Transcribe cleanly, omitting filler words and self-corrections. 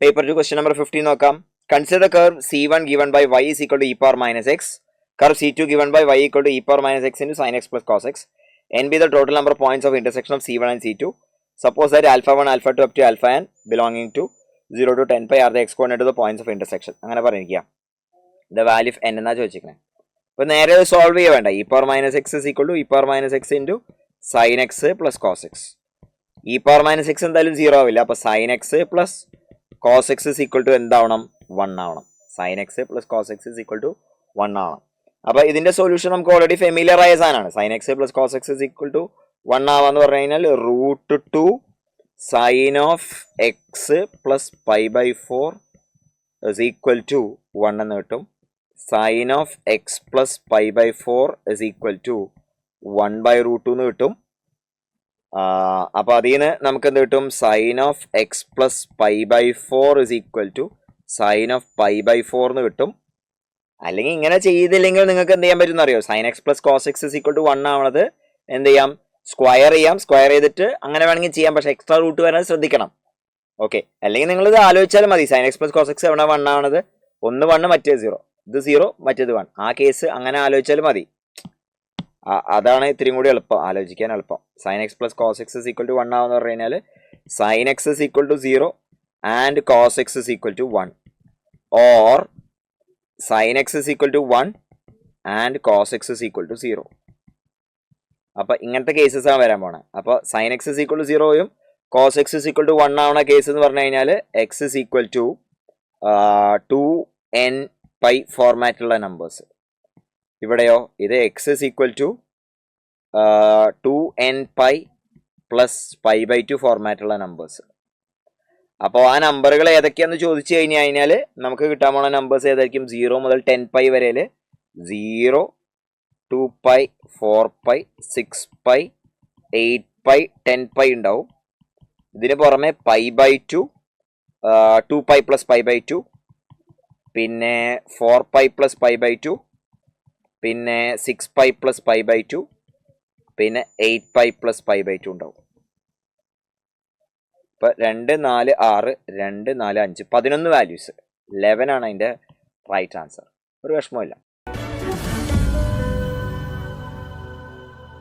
Paper 2 question number 15 നോക്കാം. Consider the curve C1 given by y is equal to e power minus x. Curve C2 given by y equal to e power minus x into sin x plus cos x. N be the total number of points of intersection of C1 and C2. Suppose that alpha 1, alpha 2 up to alpha n belonging to 0 to 10 pi are the exponent of the points of intersection. അങ്ങനെ പറഞ്ഞിരിക്കുക. The value of n എന്നാ ചോദിച്ചിരിക്കുന്നത്. അപ്പോൾ നേരെ solve ചെയ്യാൻ വേണ്ട. e power minus x is equal to e power minus x into sin x plus cos x. e power minus x എന്തായാലും 0 ആവില്ല. അപ്പോൾ sin x plus cos x is equal to എന്താവണം 1 ആവണം. sin x plus cos x is equal to 1 ആവണം. അപ്പോൾ ഇതിന്റെ solution നമുക്ക് already familiar ആയ സാധനമാണ്. sin x plus cos x is equal to 1 ആവാന്ന് പറഞ്ഞു കഴിഞ്ഞാൽ √2 sin of x plus pi by 4 is equal to 1 എന്ന് കിട്ടും. sin of x plus pi by 4 is equal to 1 by √2 എന്ന് കിട്ടും. അപ്പോൾ അതിൽ നിന്ന് നമുക്ക് എന്ത് കിട്ടും? sin of x plus pi by 4 is equal to sin of pi by 4 എന്ന് കിട്ടും. അല്ലെങ്കിൽ ഇങ്ങനെ ചെയ്തില്ലെങ്കിൽ നിങ്ങൾക്ക് എന്ത് ചെയ്യാൻ പറ്റും അറിയോ? sin x plus cos x is equal to 1 ആവണത് എന്ത് ചെയ്യാം? സ്ക്വയർ ചെയ്യാം. സ്ക്വയർ ചെയ്തിട്ട് അങ്ങനെ വേണമെങ്കിൽ ചെയ്യാം. പക്ഷേ എക്സ്ട്രാ റൂട്ട് വരാൻ ശ്രദ്ധിക്കണം. ഓക്കെ, അല്ലെങ്കിൽ നിങ്ങളിത് ആലോചിച്ചാലും മതി. sin x plus cos x എവിടെ 1 ആവണത്? ഒന്ന് 1 മറ്റേ 0, ഇത് 0 മറ്റേത് 1. ആ കേസ് അങ്ങനെ ആലോചിച്ചാലും മതി. അതാണ് ഇത്തിരിയും കൂടി എളുപ്പം, ആലോചിക്കാൻ എളുപ്പം. sin x plus cos x is equal to 1 ആവെന്ന് പറഞ്ഞു കഴിഞ്ഞാൽ sin x is equal to 0 and cos x is equal to 1, or sin x is equal to 1 and cos x is equal to 0. അപ്പോൾ ഇങ്ങനത്തെ cases ആണ് വരാൻ പോണത്. അപ്പോൾ sin x is equal to 0യും cos x is equal to 1 ആവണ case എന്ന് പറഞ്ഞു കഴിഞ്ഞാൽ x is equal to 2n pi ഫോർമാറ്റുള്ള നമ്പേഴ്സ്. ഇവിടെയോ ഇത് x is equal to 2n pi plus pi by 2 ഫോർമാറ്റുള്ള നമ്പേഴ്സ്. അപ്പോൾ ആ നമ്പറുകൾ ഏതൊക്കെയാണെന്ന് ചോദിച്ചു കഴിഞ്ഞാൽ നമുക്ക് കിട്ടാൻ പോണ നമ്പേഴ്സ് ഏതായിരിക്കും? 0 മുതൽ 10 pi വരെയിൽ 0, 2 pi, 4 pi, 6 pi, 8 pi, 10 pi ഉണ്ടാവും. ഇതിന് പുറമെ pi by 2, 2 pi plus pi by 2, പിന്നെ 4 pi പ്ലസ് pi by 2, പിന്നെ 6 pi പ്ലസ് pi by 2, പിന്നെ 8 pi പ്ലസ് pi by 2 ഉണ്ടാവും. ഇപ്പം 2, 4, 6, 2, 4, 5, 11 വാല്യൂസ്. 11 ആണ് അതിൻ്റെ റൈറ്റ് ആൻസർ. ഒരു വിഷമമില്ല.